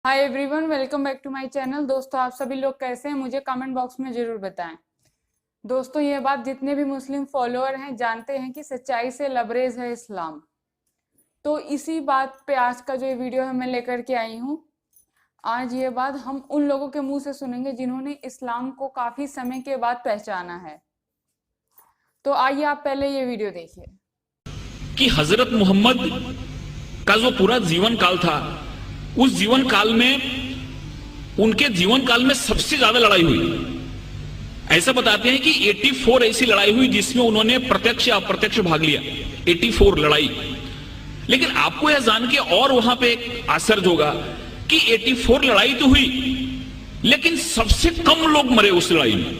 Hi everyone, welcome back to my channel. दोस्तों, आप सभी लोग कैसे हैं मुझे कमेंट बॉक्स में जरूर बताएं। दोस्तों, ये बात जितने भी मुस्लिम फॉलोअर हैं जानते हैं कि सच्चाई से लबरेज है इस्लाम। तो इसी बात पे आज का जो ये वीडियो है मैं लेकर के आई हूँ। आज ये बात हम उन लोगों के मुंह से सुनेंगे जिन्होंने इस्लाम को काफी समय के बाद पहचाना है। तो आइए आप पहले ये वीडियो देखिए कि हजरत मोहम्मद का जो पूरा जीवन काल था, उस जीवन काल में उनके जीवन काल में सबसे ज्यादा लड़ाई हुई। ऐसा बताते हैं कि 84 ऐसी लड़ाई हुई जिसमें उन्होंने प्रत्यक्ष या अप्रत्यक्ष भाग लिया। 84 लड़ाई। लेकिन आपको यह जान के और वहां पे एक आश्चर्य होगा कि 84 लड़ाई तो हुई, लेकिन सबसे कम लोग मरे उस लड़ाई में।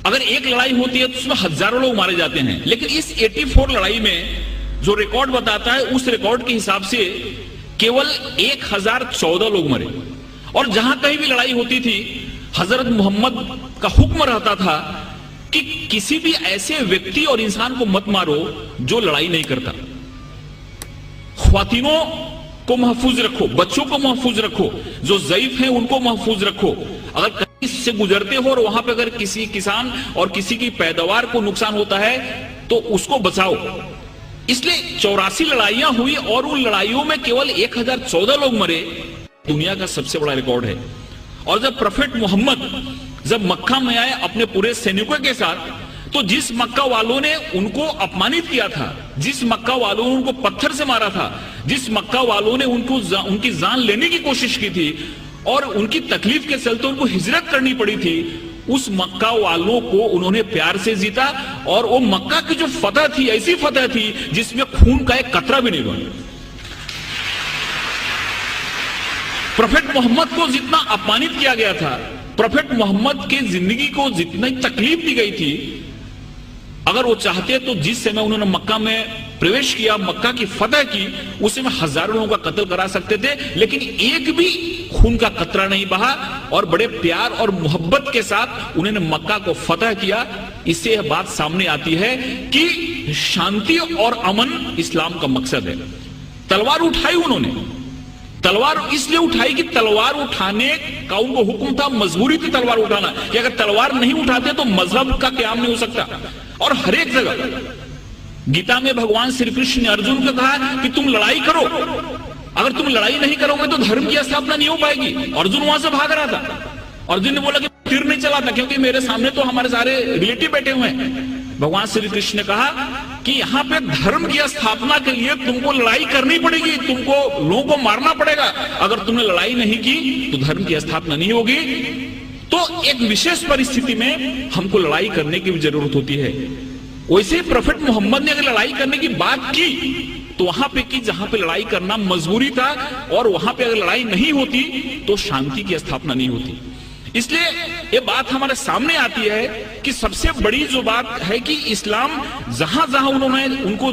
अगर एक लड़ाई होती है तो उसमें हजारों लोग मारे जाते हैं, लेकिन इस 84 लड़ाई में जो रिकॉर्ड बताता है, उस रिकॉर्ड के हिसाब से केवल 1014 लोग मरे। और जहां कहीं भी लड़ाई होती थी, हजरत मोहम्मद का हुक्म रहता था कि किसी भी ऐसे व्यक्ति और इंसान को मत मारो जो लड़ाई नहीं करता। ख्वातीनों को महफूज रखो, बच्चों को महफूज रखो, जो ज़ईफ हैं उनको महफूज रखो। अगर कहीं से गुजरते हो और वहां पर अगर किसी किसान और किसी की पैदावार को नुकसान होता है तो उसको बचाओ। इसलिए 84 लड़ाइयां हुई और उन लड़ाइयों में केवल 1014 लोग मरे। दुनिया का सबसे बड़ा रिकॉर्ड है। और जब प्रोफेट मोहम्मद जब मक्का में आए अपने पूरे सैनिकों के साथ, तो जिस मक्का वालों ने उनको अपमानित किया था, जिस मक्का वालों ने उनको पत्थर से मारा था, जिस मक्का वालों ने उनकी जान लेने की कोशिश की थी और उनकी तकलीफ के चलते उनको हिजरत करनी पड़ी थी, उस मक्का वालों को उन्होंने प्यार से जीता। और वो मक्का की जो फतह थी, ऐसी फतह थी जिसमें खून का एक कतरा भी नहीं बना। प्रोफेट मोहम्मद को जितना अपमानित किया गया था, प्रोफेट मोहम्मद के जिंदगी को जितनी तकलीफ दी गई थी, अगर वो चाहते तो जिस समय उन्होंने मक्का में प्रवेश किया, मक्का की फतह की, उस समय हजारों लोगों का कत्ल करा सकते थे, लेकिन एक भी खून का कतरा नहीं बहा और बड़े प्यार और मोहब्बत के साथ उन्होंने मक्का को फतह किया। इससे यह बात सामने आती है कि शांति और अमन इस्लाम का मकसद है। तलवार उठाई उन्होंने, तलवार इसलिए उठाई कि तलवार उठाने का उनको हुक्म था, मजबूरी थी तलवार उठाना, कि अगर तलवार नहीं उठाते तो मजहब का क्याम नहीं हो सकता। और हर एक जगह गीता में भगवान श्री कृष्ण ने अर्जुन को कहा कि तुम लड़ाई करो, अगर तुम लड़ाई नहीं करोगे तो धर्म की स्थापना नहीं हो पाएगी। अर्जुन वहां से भाग रहा था। अर्जुन ने बोला कि तीर नहीं चलाता क्योंकि मेरे सामने तो हमारे सारे रिलेटिव बैठे हुए हैं। भगवान श्री कृष्ण ने कहा कि यहाँ पे धर्म की स्थापना के लिए तुमको लड़ाई करनी पड़ेगी, तुमको लोगों को मारना पड़ेगा। अगर तुमने लड़ाई नहीं की तो धर्म की स्थापना नहीं होगी। तो एक विशेष परिस्थिति में हमको लड़ाई करने की भी जरूरत होती है। वैसे ही प्रोफेट मोहम्मद ने अगर लड़ाई करने की बात की तो वहां पे की जहां पे लड़ाई करना मजबूरी था, और वहां पे अगर लड़ाई नहीं होती तो शांति की स्थापना नहीं होती। इसलिए ये बात हमारे सामने आती है कि सबसे बड़ी जो बात है कि इस्लाम जहां जहां उन्होंने उनको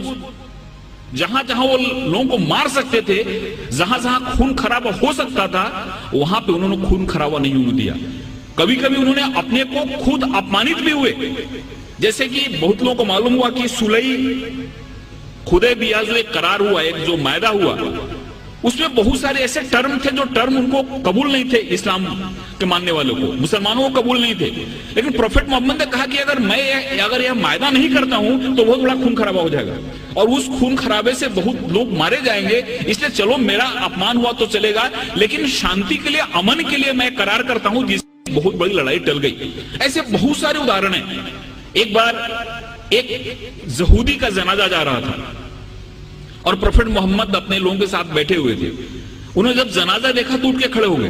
जहां जहां वो लोगों को मार सकते थे, जहां जहां खून खराबा हो सकता था, वहां पे उन्होंने खून खराबा नहीं होने दिया। कभी कभी उन्होंने अपने को खुद अपमानित भी हुए। जैसे कि बहुत लोगों को मालूम हुआ कि सुलई हुदैबिया जो एक करार हुआ, एक जो मायदा हुआ, उसमें बहुत सारे ऐसे टर्म थे जो टर्म उनको कबूल नहीं थे, इस्लाम के मानने वालों को, मुसलमानों को कबूल नहीं थे। लेकिन प्रोफेट मोहम्मद ने कहा कि अगर यह मायदा नहीं करता हूं तो बहुत बड़ा खून खराबा हो जाएगा और उस खून खराबे से बहुत लोग मारे जाएंगे। इसलिए चलो मेरा अपमान हुआ तो चलेगा, लेकिन शांति के लिए, अमन के लिए मैं करार करता हूं, जिससे बहुत बड़ी लड़ाई टल गई। ऐसे बहुत सारे उदाहरण हैं। एक बार एक यहूदी का जनाजा जा रहा था और प्रोफेट मोहम्मद अपने लोगों के साथ बैठे हुए थे। उन्होंने जब जनाजा देखा तो उठ के खड़े हो गए।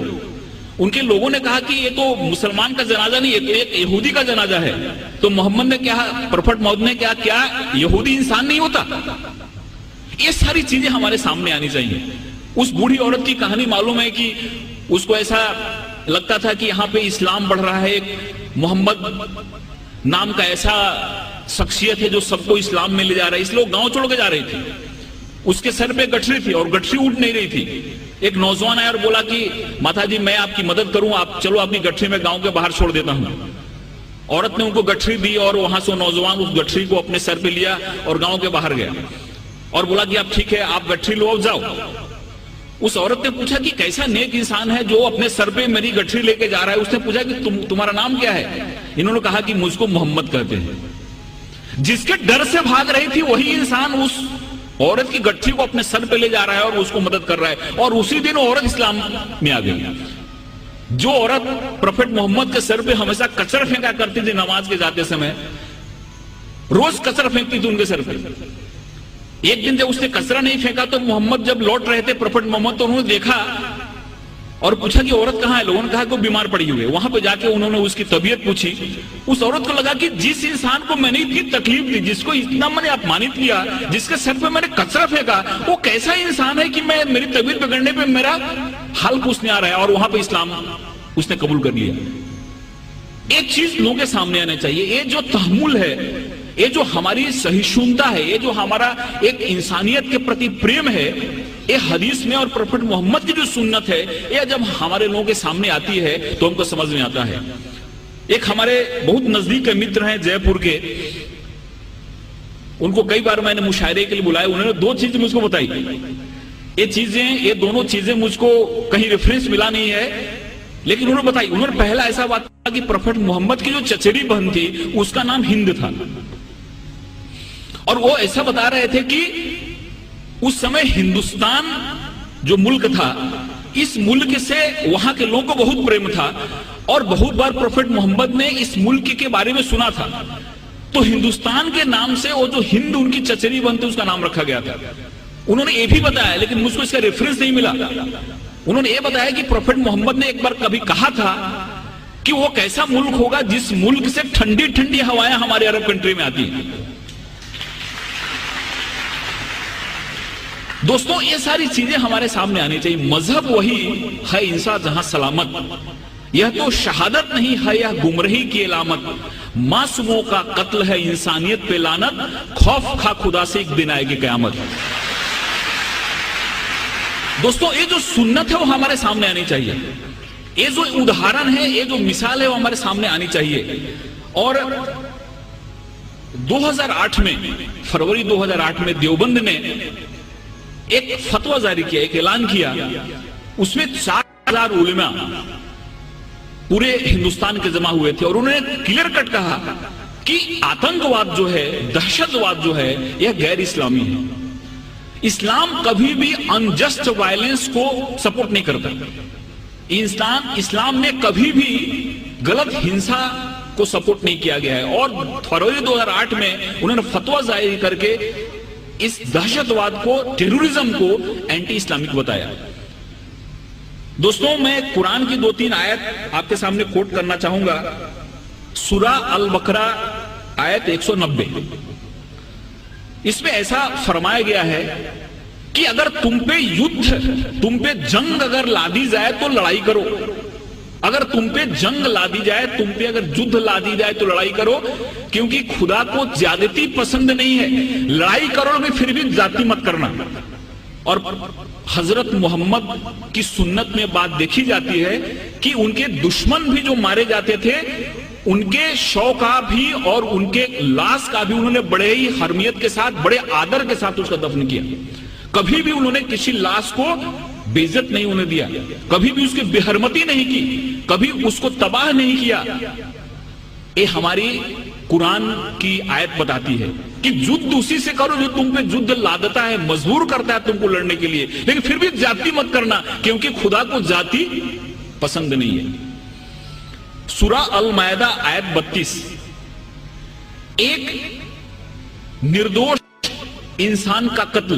उनके लोगों ने कहा कि ये तो मुसलमान का जनाजा नहीं, ये तो एक यहूदी का जनाजा है। तो मोहम्मद ने कहा, प्रोफेट मोहम्मद ने कहा, क्या यहूदी इंसान नहीं होता? ये सारी चीजें हमारे सामने आनी चाहिए। उस बूढ़ी औरत की कहानी मालूम है कि उसको ऐसा लगता था कि यहाँ पे इस्लाम बढ़ रहा है, एक मोहम्मद नाम का ऐसा शख्सियत है जो सबको इस्लाम में ले जा रहा है, इसलिए वो गांव छोड़ के जा रही थी। उसके सर पे गठरी थी और गठरी उठ नहीं रही थी। एक नौजवान आया और बोला कि माता जी मैं आपकी मदद करूं, आप चलो अपनी गठरी में गांव के बाहर छोड़ देता हूं। औरत ने उनको गठरी दी और वहां से नौजवान उस गठरी को अपने सर पे लिया और गांव के बाहर गया और बोला कि आप ठीक है, आप गठरी लो, जाओ। उस औरत ने पूछा कि कैसा नेक इंसान है जो अपने सर पे मेरी गठरी लेके जा रहा है। उसने पूछा कि तुम्हारा नाम क्या है? इन्होंने कहा कि मुझको मोहम्मद कहते हैं। जिसके डर से भाग रही थी वही इंसान उस औरत की गठरी को अपने सर पे ले जा रहा है और उसको मदद कर रहा है, और उसी दिन औरत इस्लाम में आ गई। जो औरत प्रोफेट मोहम्मद के सर पे हमेशा कचरा फेंका करती थी नमाज के जाते समय, रोज कचरा फेंकती थी उनके सर पे। एक दिन जब उसने कचरा नहीं फेंका तो मोहम्मद जब लौट रहे थे, प्रोफेट मोहम्मद, तो उन्होंने देखा और पूछा कि औरत कहां है? लोगों ने कहा कि वो बीमार पड़ी हुई है। वहां पे जाके उन्होंने उसकी तबीयत पूछी। उस औरत को लगा कि जिस इंसान को मैंने इतनी तकलीफ दी, जिसको इतना मैंने अपमानित किया, जिसके सर पे मैंने कचरा फेंका, वो कैसा इंसान है कि मैं मेरी तबीयत बिगड़ने पे मेरा हाल पूछने आ रहा है। और वहां पे इस्लाम उसने कबूल कर लिया। एक चीज लोगों के सामने आना चाहिए, ये जो तहम्मुल है, ये जो हमारी सहिष्णुता है, ये जो हमारा एक इंसानियत के प्रति प्रेम है, ये हदीस में और प्रोफेट मोहम्मद की जो सुन्नत है, ये जब हमारे लोगों के सामने आती है तो हमको समझ में आता है। एक हमारे बहुत नजदीक के मित्र हैं जयपुर के, उनको कई बार मैंने मुशायरे के लिए बुलाया। उन्होंने दो चीजें मुझको बताई। ये दोनों चीजें मुझको कहीं रेफरेंस मिला नहीं है, लेकिन उन्होंने बताई। उन्होंने पहला ऐसा बात कहा कि प्रोफेट मोहम्मद की जो चचेरी बहन थी उसका नाम हिंद था, और वो ऐसा बता रहे थे कि उस समय हिंदुस्तान जो मुल्क था, इस मुल्क से वहां के लोगों को बहुत प्रेम था, और बहुत बार प्रोफेट मोहम्मद ने इस मुल्क के बारे में सुना था। तो हिंदुस्तान के नाम से वो जो हिंद उनकी चचेरी बहन थी उसका नाम रखा गया था। उन्होंने ये भी बताया, लेकिन मुझको इसका रेफरेंस नहीं मिला। उन्होंने ये बताया कि प्रोफेट मोहम्मद ने एक बार कभी कहा था कि वो कैसा मुल्क होगा जिस मुल्क से ठंडी ठंडी हवाएं हमारे अरब कंट्री में आती हैं। दोस्तों, ये सारी चीजें हमारे सामने आनी चाहिए। मजहब वही है इंसान जहां सलामत, यह तो शहादत नहीं है, यह गुमराही की अलामत। मासूमों का कत्ल है इंसानियत पे लानत, खौफ खा खुदा से एक दिन आएगी कयामत। दोस्तों, ये जो सुन्नत है वो हमारे सामने आनी चाहिए। ये जो उदाहरण है, ये जो मिसाल है वो हमारे सामने आनी चाहिए। और 2008 में, फरवरी 2008 में देवबंद ने एक फतवा जारी किया, एक ऐलान किया। उसमें 4000 उलेमा पूरे हिंदुस्तान के जमा हुए थे, और उन्होंने क्लियर कट कहा कि आतंकवाद जो है, दहशतवाद जो है, यह गैर इस्लामी है। इस्लाम कभी भी अनजस्ट वायलेंस को सपोर्ट नहीं करता। इस्लाम में कभी भी गलत हिंसा को सपोर्ट नहीं किया गया है। और फरवरी 2008 में उन्होंने फतवा जारी करके इस दहशतवाद को, टेररिज्म को एंटी इस्लामिक बताया। दोस्तों, मैं कुरान की 2-3 आयत आपके सामने कोट करना चाहूंगा। सूरा अल बकरा आयत 190, इसमें ऐसा फरमाया गया है कि अगर तुम पे युद्ध, तुम पे जंग अगर लादी जाए तो लड़ाई करो। अगर तुम पे जंग ला दी जाए, तुम पे अगर युद्ध ला दी जाए तो लड़ाई करो, क्योंकि खुदा को ज्यादती पसंद नहीं है। लड़ाई करोगे फिर भी जाति मत करना। और हजरत मोहम्मद की सुन्नत में बात देखी जाती है कि उनके दुश्मन भी जो मारे जाते थे, उनके शव का भी और उनके लाश का भी उन्होंने बड़े ही हरमियत के साथ, बड़े आदर के साथ उसका दफन किया। कभी भी उन्होंने किसी लाश को बेइज्जत नहीं होने दिया, कभी भी उसकी बेहरमती नहीं की, कभी उसको तबाह नहीं किया। ये हमारी कुरान की आयत बताती है कि युद्ध उसी से करो जो तुम पे युद्ध लादता है, मजबूर करता है तुमको लड़ने के लिए, लेकिन फिर भी जाति मत करना, क्योंकि खुदा को जाति पसंद नहीं है। सूरा अल मायदा आयत 32, एक निर्दोष इंसान का कत्ल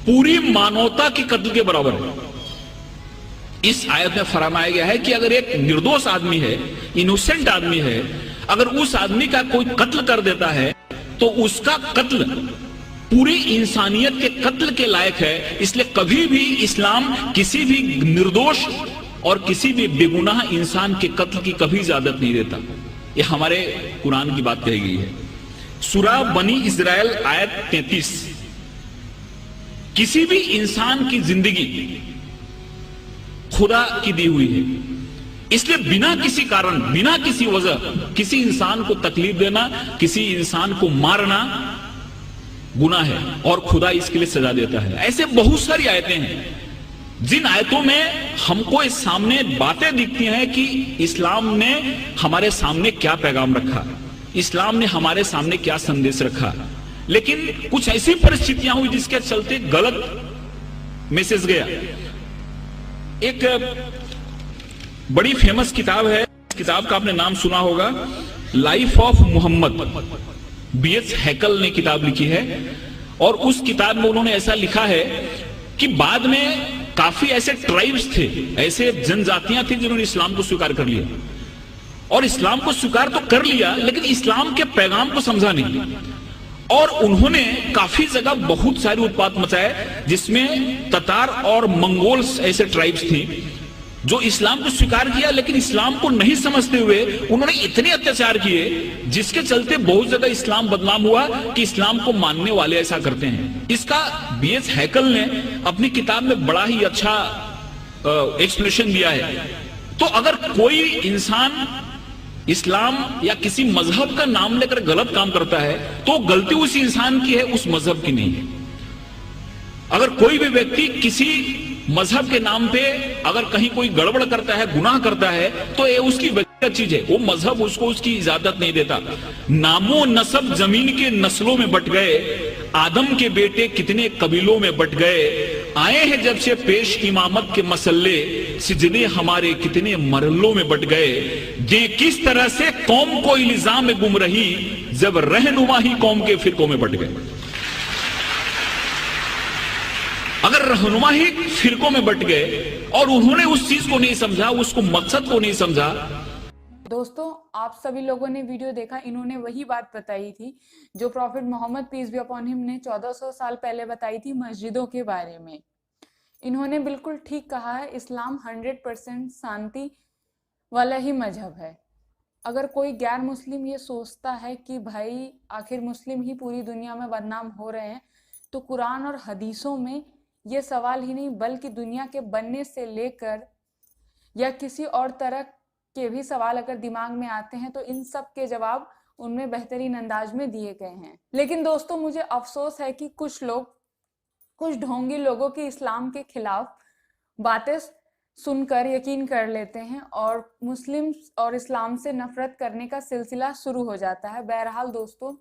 पूरी मानवता के कत्ल के बराबर है। इस आयत में फरमाया गया है कि अगर एक निर्दोष आदमी है, इनोसेंट आदमी है, अगर उस आदमी का कोई कत्ल कर देता है तो उसका कत्ल पूरी इंसानियत के कत्ल के लायक है। इसलिए कभी भी इस्लाम किसी भी निर्दोष और किसी भी बेगुनाह इंसान के कत्ल की कभी इजाजत नहीं देता। यह हमारे कुरान की बात कही गई है। सूरा बनी इस्राएल आयत 33, किसी भी इंसान की जिंदगी खुदा की दी हुई है, इसलिए बिना किसी कारण, बिना किसी वजह किसी इंसान को तकलीफ देना, किसी इंसान को मारना गुनाह है और खुदा इसके लिए सजा देता है। ऐसे बहुत सारी आयतें हैं जिन आयतों में हमको इस सामने बातें दिखती हैं कि इस्लाम ने हमारे सामने क्या पैगाम रखा, इस्लाम ने हमारे सामने क्या संदेश रखा, लेकिन कुछ ऐसी परिस्थितियां हुई जिसके चलते गलत मैसेज गया। एक बड़ी फेमस किताब है, इस किताब का आपने नाम सुना होगा, लाइफ ऑफ मोहम्मद। बीएच हैकल ने किताब लिखी है और उस किताब में उन्होंने ऐसा लिखा है कि बाद में काफी ऐसे ट्राइब्स थे, ऐसे जनजातियां थी जिन्होंने इस्लाम को स्वीकार कर लिया और इस्लाम को स्वीकार तो कर लिया लेकिन इस्लाम के पैगाम को समझा नहीं और उन्होंने काफी जगह बहुत सारे उत्पात मचाए जिसमें ततार और मंगोल्स ऐसे ट्राइब्स थी जो इस्लाम को स्वीकार किया लेकिन इस्लाम को नहीं समझते हुए उन्होंने इतने अत्याचार किए जिसके चलते बहुत जगह इस्लाम बदनाम हुआ कि इस्लाम को मानने वाले ऐसा करते हैं। इसका बीएच हैकल ने अपनी किताब में बड़ा ही अच्छा एक्सप्लेनेशन दिया है। तो अगर कोई इंसान इस्लाम या किसी मजहब का नाम लेकर गलत काम करता है तो गलती उस इंसान की है, उस मजहब की नहीं है। अगर कोई भी व्यक्ति किसी मजहब के नाम पे अगर कहीं कोई गड़बड़ करता है, गुनाह करता है, तो ये उसकी व्यक्तिगत चीज है, वो मजहब उसको उसकी इजाजत नहीं देता। नामो नसब जमीन के नस्लों में बट गए, आदम के बेटे कितने कबीलों में बट गए, आए हैं जब से पेश इमामत के मसल्ले, सिजदे हमारे कितने मरलों में बट गए। ये किस तरह से कौम को इल्जाम में गुम रही, जब रहनुमा ही कौम के फिरकों में बट गए। अगर रहनुमा ही फिरकों में बट गए और उन्होंने उस चीज को नहीं समझा, उसको मकसद को नहीं समझा। दोस्तों, आप सभी लोगों ने वीडियो देखा, इन्होंने वही बात बताई थी जो prophet Muhammad peace be upon him ने 1400 साल पहले बताई थी मस्जिदों के बारे में। इन्होंने बिल्कुल ठीक कहा है, इस्लाम 100% शांति वाला ही मजहब है। अगर कोई गैर मुस्लिम ये सोचता है कि भाई आखिर मुस्लिम ही पूरी दुनिया में बदनाम हो रहे हैं, तो कुरान और हदीसों में ये सवाल ही नहीं बल्कि दुनिया के बनने से लेकर या किसी और तरह के भी सवाल अगर दिमाग में आते हैं तो इन सब के जवाब उनमें बेहतरीन अंदाज में दिए गए हैं। लेकिन दोस्तों, मुझे अफसोस है कि कुछ लोग, कुछ ढोंगी लोगों की इस्लाम के खिलाफ बातें सुनकर यकीन कर लेते हैं और मुस्लिम और इस्लाम से नफरत करने का सिलसिला शुरू हो जाता है। बहरहाल दोस्तों,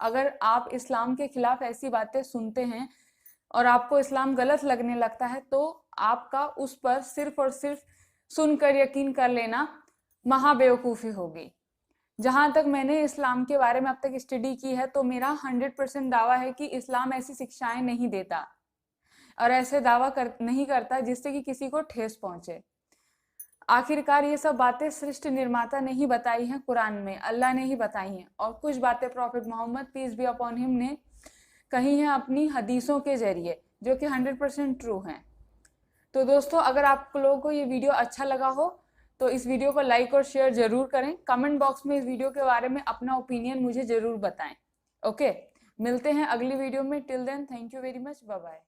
अगर आप इस्लाम के खिलाफ ऐसी बातें सुनते हैं और आपको इस्लाम गलत लगने लगता है तो आपका उस पर सिर्फ और सिर्फ सुनकर यकीन कर लेना महाबेवकूफ़ी होगी। जहां तक मैंने इस्लाम के बारे में अब तक स्टडी की है तो मेरा 100% दावा है कि इस्लाम ऐसी शिक्षाएं नहीं देता और ऐसे दावा नहीं करता जिससे कि किसी को ठेस पहुंचे। आखिरकार ये सब बातें सृष्टि निर्माता ने ही बताई हैं, कुरान में अल्लाह ने ही बताई हैं, और कुछ बातें prophet Muhammad peace be upon him ने कही हैं अपनी हदीसों के जरिए, जो कि 100% ट्रू हैं। तो दोस्तों, अगर आप लोगों को ये वीडियो अच्छा लगा हो तो इस वीडियो को लाइक और शेयर जरूर करें। कमेंट बॉक्स में इस वीडियो के बारे में अपना ओपिनियन मुझे जरूर बताएं। ओके, मिलते हैं अगली वीडियो में। Till then, thank you very much, bye bye.